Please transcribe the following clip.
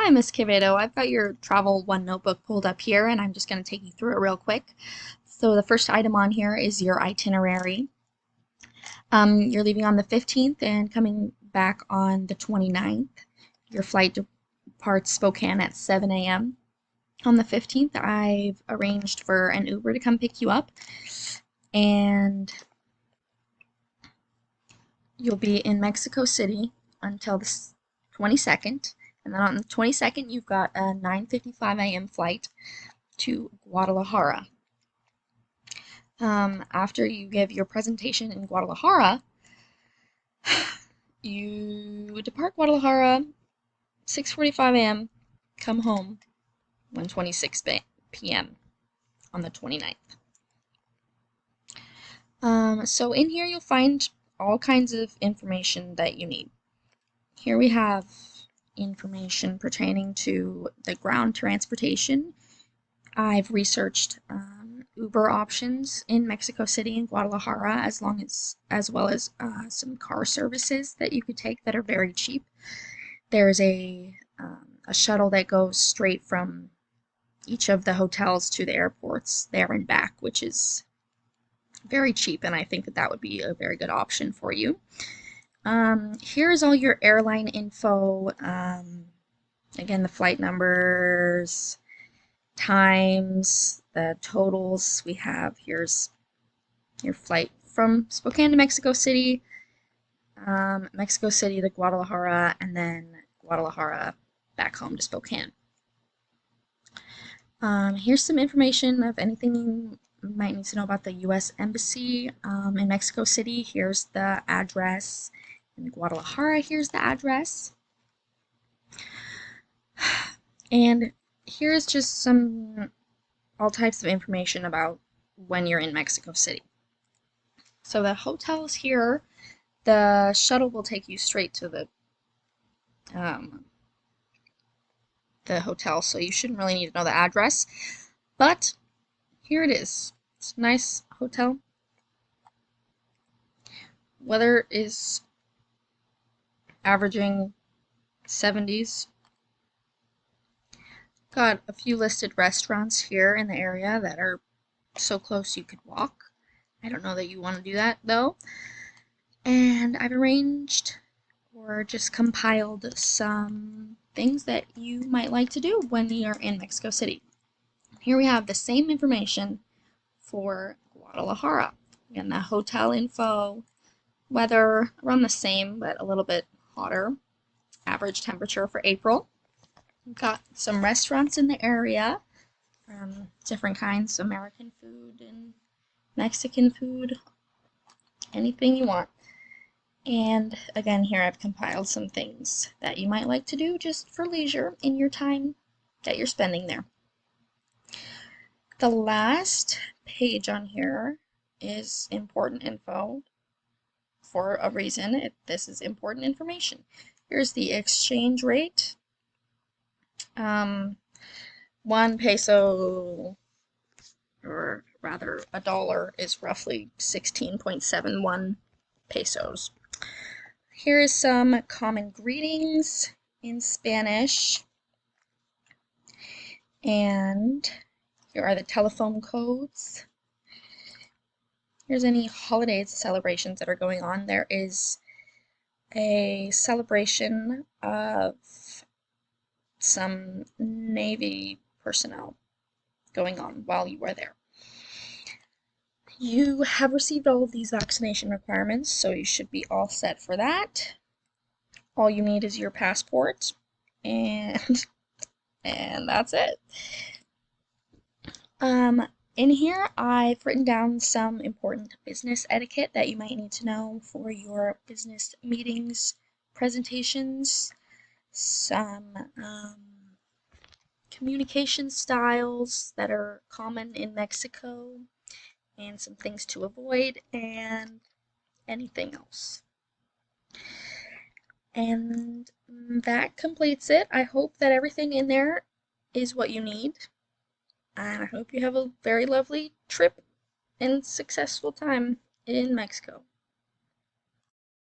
Hi, Miss Quevedo. I've got your Travel One notebook pulled up here, and I'm just going to take you through it real quick. So the first item on here is your itinerary. You're leaving on the 15th and coming back on the 29th. Your flight departs Spokane at 7 a.m. On the 15th, I've arranged for an Uber to come pick you up, and you'll be in Mexico City until the 22nd. And then on the 22nd, you've got a 9:55 a.m. flight to Guadalajara. After you give your presentation in Guadalajara, you depart Guadalajara 6:45 a.m., come home 1:26 p.m. on the 29th. So in here you'll find all kinds of information that you need. Here we have information pertaining to the ground transportation. I've researched Uber options in Mexico City and Guadalajara, as well as some car services that you could take that are very cheap. There's a shuttle that goes straight from each of the hotels to the airports there and back, which is very cheap, and I think that would be a very good option for you. Here's all your airline info. Again, the flight numbers, times, the totals we have. Here's your flight from Spokane to Mexico City, Mexico City to Guadalajara, and then Guadalajara back home to Spokane. Here's some information of anything you might need to know about the U.S. Embassy in Mexico City. Here's the address. In Guadalajara, here's the address. And here's just all types of information about when you're in Mexico City. So the hotels here, the shuttle will take you straight to the hotel, so you shouldn't really need to know the address. But here it is. It's a nice hotel. Weather is averaging 70s. Got a few listed restaurants here in the area that are so close you could walk. I don't know that you want to do that though. And I've arranged or just compiled some things that you might like to do when you're in Mexico City. Here we have the same information for Guadalajara. Again, the hotel info, weather around the same but a little bit hotter. Average temperature for April. We've got some restaurants in the area, different kinds, American food and Mexican food, anything you want. And again, here I've compiled some things that you might like to do just for leisure in your time that you're spending there. The last page on here is important info for a reason. This is important information. Here's the exchange rate. 1 peso, or rather a dollar, is roughly 16.71 pesos. Here is some common greetings in Spanish, and here are the telephone codes. Here's any holidays, celebrations that are going on. There is a celebration of some Navy personnel going on while you are there. You have received all of these vaccination requirements, so you should be all set for that. All you need is your passport, and that's it. In here, I've written down some important business etiquette that you might need to know for your business meetings, presentations, some communication styles that are common in Mexico, and some things to avoid, and anything else. And that completes it. I hope that everything in there is what you need, and I hope you have a very lovely trip and successful time in Mexico.